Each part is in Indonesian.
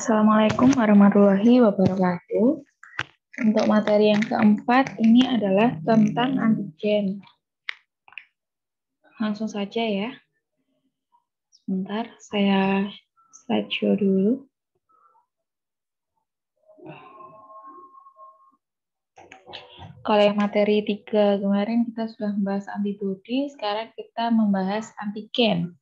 Assalamualaikum warahmatullahi wabarakatuh. Untuk materi yang keempat ini adalah tentang antigen. Langsung saja ya. Sebentar, saya slideshow dulu. Kalau yang materi 3 kemarin kita sudah membahas antibodi, sekarang kita membahas antigen.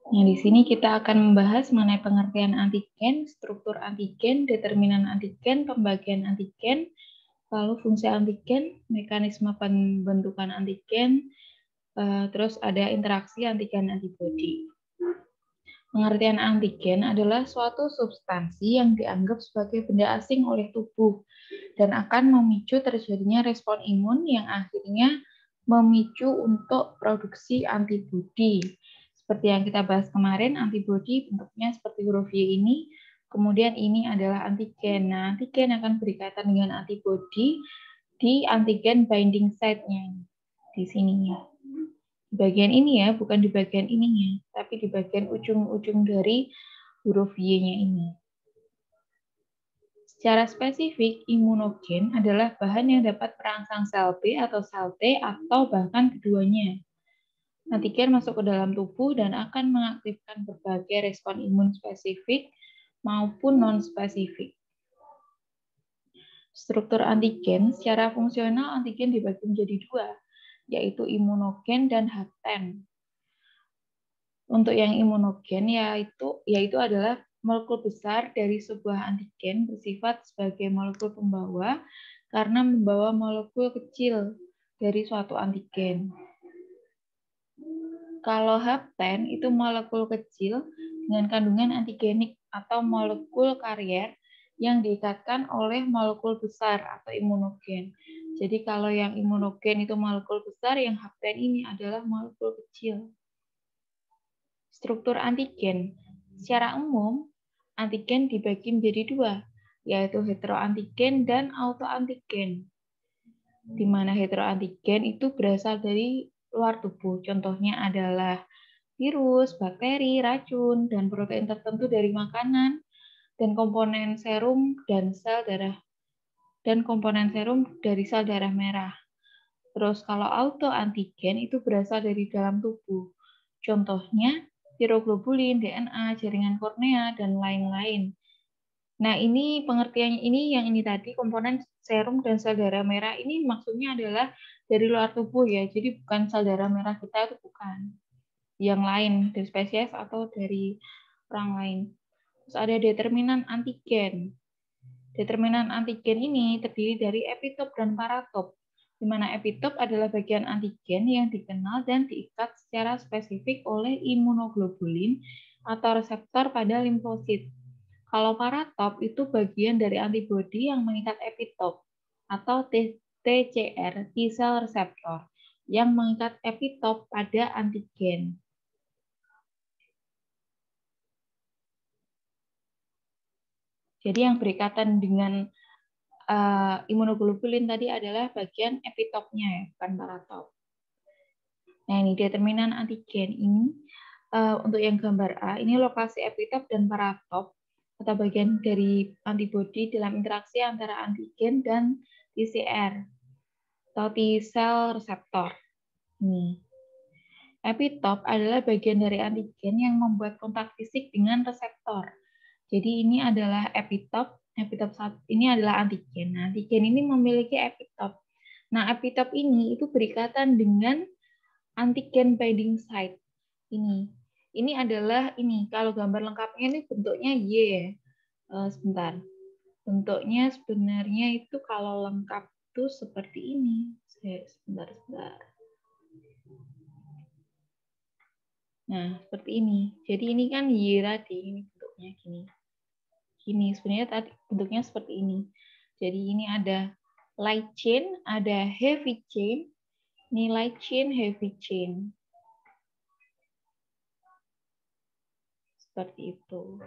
Nah, di sini kita akan membahas mengenai pengertian antigen, struktur antigen, determinan antigen, pembagian antigen, lalu fungsi antigen, mekanisme pembentukan antigen, terus ada interaksi antigen antibodi. Pengertian antigen adalah suatu substansi yang dianggap sebagai benda asing oleh tubuh dan akan memicu terjadinya respon imun yang akhirnya memicu untuk produksi antibodi. Seperti yang kita bahas kemarin, antibodi bentuknya seperti huruf Y ini, kemudian ini adalah antigen. Nah, antigen akan berikatan dengan antibodi di antigen binding site-nya, di sini ya. Di bagian ini ya, bukan di bagian ininya, tapi di bagian ujung-ujung dari huruf Y-nya ini. Secara spesifik, imunogen adalah bahan yang dapat merangsang sel B atau sel T atau bahkan keduanya. Antigen masuk ke dalam tubuh dan akan mengaktifkan berbagai respon imun spesifik maupun non-spesifik. Struktur antigen, secara fungsional antigen dibagi menjadi dua, yaitu imunogen dan hapten. Untuk yang imunogen yaitu adalah molekul besar dari sebuah antigen bersifat sebagai molekul pembawa karena membawa molekul kecil dari suatu antigen. Kalau hapten itu molekul kecil dengan kandungan antigenik atau molekul karier yang diikatkan oleh molekul besar atau imunogen. Jadi kalau yang imunogen itu molekul besar, yang hapten ini adalah molekul kecil. Struktur antigen. Secara umum, antigen dibagi menjadi dua, yaitu heteroantigen dan autoantigen. Di mana heteroantigen itu berasal dari luar tubuh. Contohnya adalah virus, bakteri, racun, dan protein tertentu dari makanan, dan komponen serum dan sel darah dari sel darah merah. Terus kalau autoantigen itu berasal dari dalam tubuh. Contohnya tiroglobulin, DNA, jaringan kornea, dan lain-lain. Nah, ini pengertiannya yang ini tadi komponen serum dan sel darah merah ini maksudnya adalah dari luar tubuh ya. Jadi bukan sel darah merah kita, itu bukan. Yang lain dari spesies atau dari orang lain. Terus ada determinan antigen. Determinan antigen ini terdiri dari epitop dan paratop, di mana epitop adalah bagian antigen yang dikenal dan diikat secara spesifik oleh imunoglobulin atau reseptor pada limfosit. Kalau paratop itu bagian dari antibodi yang mengikat epitop atau TCR, T-cell receptor, yang mengikat epitop pada antigen. Jadi yang berikatan dengan imunoglobulin tadi adalah bagian epitopnya ya, bukan paratop. Nah ini determinan antigen ini untuk yang gambar A, ini lokasi epitop dan paratop atau bagian dari antibodi dalam interaksi antara antigen dan TCR atau T-cell receptor. Nih. Epitop adalah bagian dari antigen yang membuat kontak fisik dengan reseptor. Jadi ini adalah epitop ini adalah antigen. Nah, antigen ini memiliki epitop. Nah, epitop ini itu berikatan dengan antigen binding site. Ini adalah kalau gambar lengkapnya ini bentuknya Y ya. Sebentar. Bentuknya sebenarnya itu kalau lengkap itu seperti ini. Sebentar. Nah, seperti ini. Jadi ini kan Y tadi, ini bentuknya gini. Gini, sebenarnya tadi bentuknya seperti ini. Jadi ini ada light chain, ada heavy chain. Ini light chain, heavy chain. Seperti itu.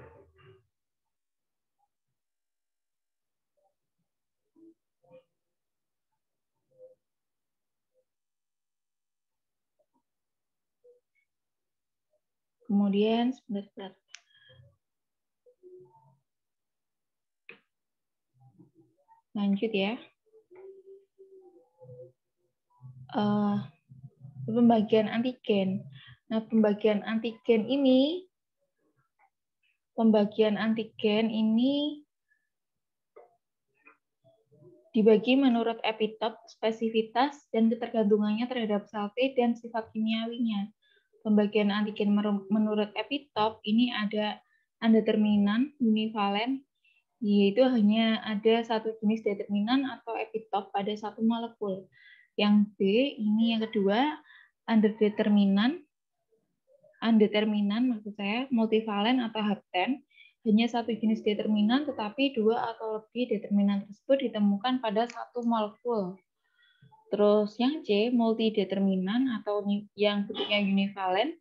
Kemudian sebentar. Lanjut ya. Pembagian antigen. Nah, pembagian antigen ini dibagi menurut epitop, spesifitas, dan ketergantungannya terhadap sel T dan sifat kimiawinya. Pembagian antigen menurut epitop ini ada undeterminan, univalen, yaitu hanya ada satu jenis determinan atau epitop pada satu molekul. Yang B ini yang kedua, undeterminan maksud saya, multivalen atau hapten, hanya satu jenis determinan tetapi dua atau lebih determinan tersebut ditemukan pada satu molekul. Terus yang C, multideterminan atau yang bentuknya univalen,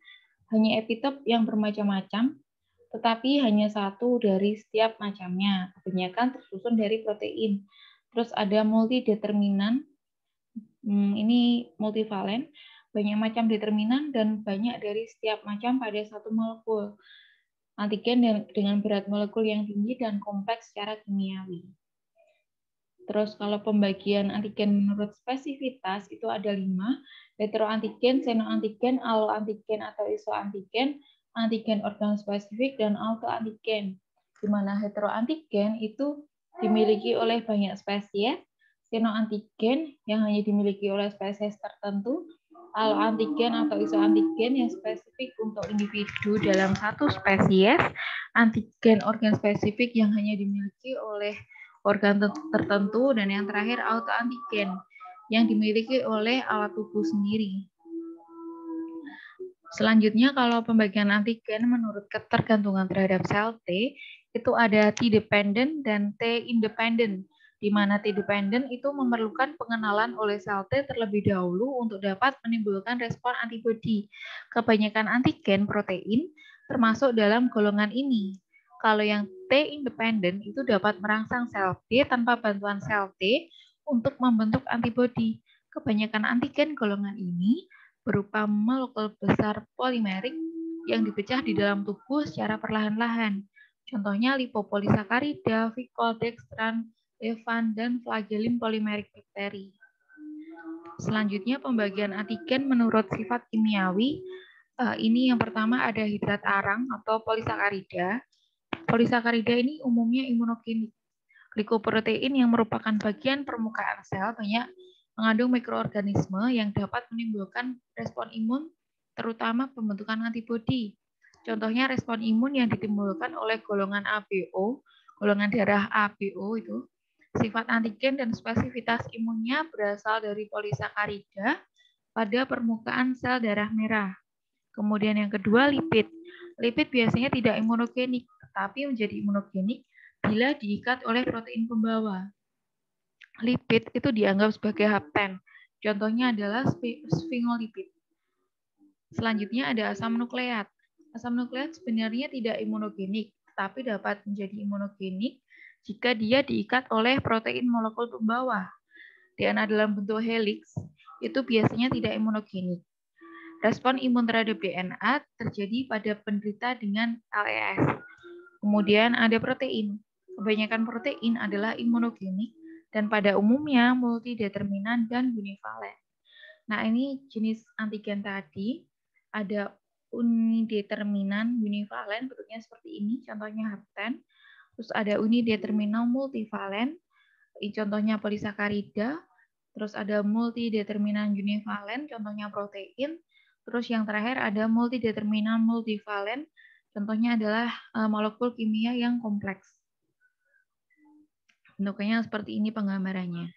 hanya epitop yang bermacam-macam, tetapi hanya satu dari setiap macamnya. Kebanyakan tersusun dari protein. Terus ada multideterminan, ini multivalen, banyak macam determinan dan banyak dari setiap macam pada satu molekul. Antigen dengan berat molekul yang tinggi dan kompleks secara kimiawi. Terus kalau pembagian antigen menurut spesifitas itu ada 5, heteroantigen, senoantigen, alloantigen atau isoantigen, antigen organ spesifik, dan autoantigen. Di mana heteroantigen itu dimiliki oleh banyak spesies, senoantigen yang hanya dimiliki oleh spesies tertentu, alloantigen atau isoantigen yang spesifik untuk individu dalam satu spesies, antigen organ spesifik yang hanya dimiliki oleh organ tertentu, dan yang terakhir autoantigen yang dimiliki oleh alat tubuh sendiri. Selanjutnya kalau pembagian antigen menurut ketergantungan terhadap sel T itu ada T-dependent dan T-independent, di mana T-dependent itu memerlukan pengenalan oleh sel T terlebih dahulu untuk dapat menimbulkan respon antibodi. Kebanyakan antigen protein termasuk dalam golongan ini. Kalau yang T-independent itu dapat merangsang sel T tanpa bantuan sel T untuk membentuk antibodi. Kebanyakan antigen golongan ini berupa molekul besar polimerik yang dipecah di dalam tubuh secara perlahan-lahan. Contohnya lipopolisakarida, vicodextran, levan, dan flagellin polimerik bakteri. Selanjutnya pembagian antigen menurut sifat kimiawi. Ini yang pertama ada hidrat arang atau polisakarida. Polisakarida ini umumnya imunogenik. Glikoprotein yang merupakan bagian permukaan sel banyak mengandung mikroorganisme yang dapat menimbulkan respon imun, terutama pembentukan antibodi. Contohnya respon imun yang ditimbulkan oleh golongan ABO, golongan darah ABO itu. Sifat antigen dan spesifitas imunnya berasal dari polisakarida pada permukaan sel darah merah. Kemudian yang kedua, lipid. Lipid biasanya tidak imunogenik, tetapi menjadi imunogenik bila diikat oleh protein pembawa. Lipid itu dianggap sebagai hapten. Contohnya adalah sphingolipid. Selanjutnya ada asam nukleat. Asam nukleat sebenarnya tidak imunogenik, tetapi dapat menjadi imunogenik jika dia diikat oleh protein molekul pembawa. DNA dalam bentuk helix itu biasanya tidak imunogenik. Respon imun terhadap DNA terjadi pada penderita dengan LES. Kemudian ada protein. Kebanyakan protein adalah imunogenik dan pada umumnya multideterminan dan univalen. Nah, ini jenis antigen tadi. Ada unideterminan, univalen, bentuknya seperti ini, contohnya hapten. Terus ada unideterminan multivalen, contohnya polisakarida. Terus ada multideterminan univalen, contohnya protein. Terus yang terakhir ada multideterminan multivalen, contohnya adalah molekul kimia yang kompleks. Bentuknya seperti ini penggambarannya.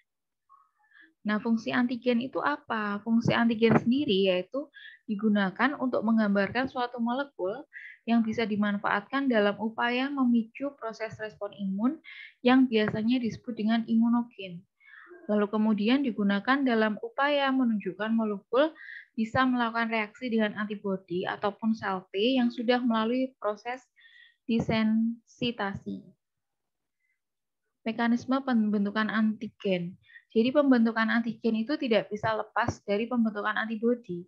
Nah, fungsi antigen itu apa? Fungsi antigen sendiri yaitu digunakan untuk menggambarkan suatu molekul yang bisa dimanfaatkan dalam upaya memicu proses respon imun yang biasanya disebut dengan imunogen. Lalu kemudian digunakan dalam upaya menunjukkan molekul bisa melakukan reaksi dengan antibodi ataupun sel T yang sudah melalui proses desensitasi. Mekanisme pembentukan antigen. Jadi pembentukan antigen itu tidak bisa lepas dari pembentukan antibodi.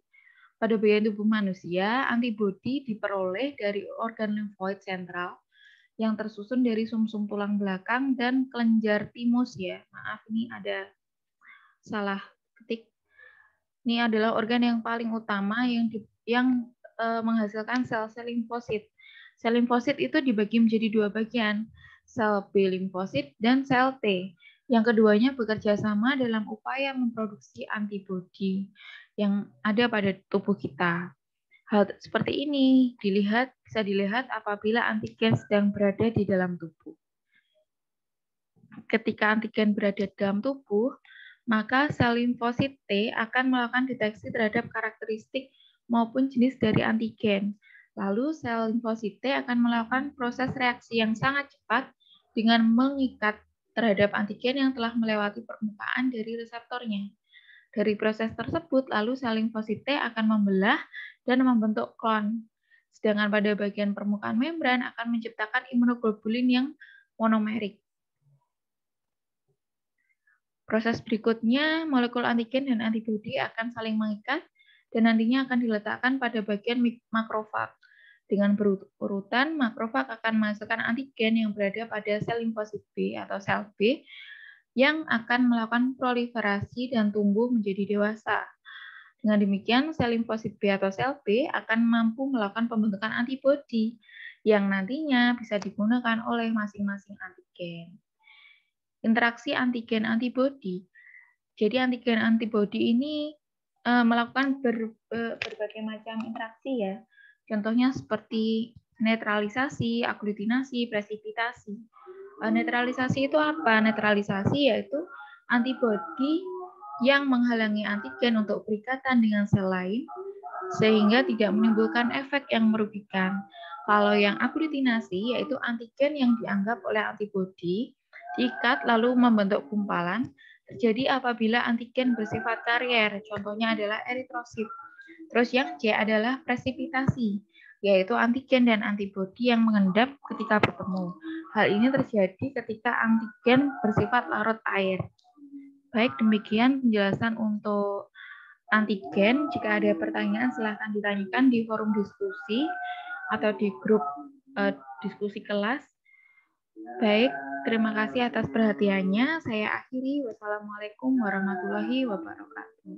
Pada bagian tubuh manusia, antibodi diperoleh dari organ limfoid sentral yang tersusun dari sumsum tulang belakang dan kelenjar timus ya. Maaf, ini ada salah ketik. Ini adalah organ yang paling utama yang menghasilkan sel-sel limfosit. Sel limfosit itu dibagi menjadi dua bagian, sel B limfosit dan sel T. Yang keduanya bekerja sama dalam upaya memproduksi antibodi yang ada pada tubuh kita. Hal seperti ini bisa dilihat apabila antigen sedang berada di dalam tubuh. Ketika antigen berada di dalam tubuh, maka sel limfosit T akan melakukan deteksi terhadap karakteristik maupun jenis dari antigen. Lalu sel limfosit T akan melakukan proses reaksi yang sangat cepat dengan mengikat terhadap antigen yang telah melewati permukaan dari reseptornya. Dari proses tersebut, lalu sel limfosit T akan membelah dan membentuk klon. Sedangkan pada bagian permukaan membran akan menciptakan imunoglobulin yang monomerik. Proses berikutnya, molekul antigen dan antibodi akan saling mengikat dan nantinya akan diletakkan pada bagian makrofag. Dengan berurutan, makrofag akan menghasilkan antigen yang berada pada sel limfosit B atau sel B yang akan melakukan proliferasi dan tumbuh menjadi dewasa. Dengan demikian, sel limfosit B atau sel B akan mampu melakukan pembentukan antibodi yang nantinya bisa digunakan oleh masing-masing antigen. Interaksi antigen-antibodi. Jadi antigen-antibodi ini melakukan berbagai macam interaksi ya. Contohnya seperti netralisasi, aglutinasi, presipitasi. Netralisasi itu apa? Netralisasi yaitu antibodi yang menghalangi antigen untuk berikatan dengan sel lain sehingga tidak menimbulkan efek yang merugikan. Kalau yang aglutinasi yaitu antigen yang dianggap oleh antibodi diikat lalu membentuk gumpalan terjadi apabila antigen bersifat karier. Contohnya adalah eritrosit. Terus yang C adalah presipitasi, yaitu antigen dan antibodi yang mengendap ketika bertemu. Hal ini terjadi ketika antigen bersifat larut air. Baik, demikian penjelasan untuk antigen. Jika ada pertanyaan silahkan ditanyakan di forum diskusi atau di grup diskusi kelas. Baik, terima kasih atas perhatiannya. Saya akhiri. Wassalamualaikum warahmatullahi wabarakatuh.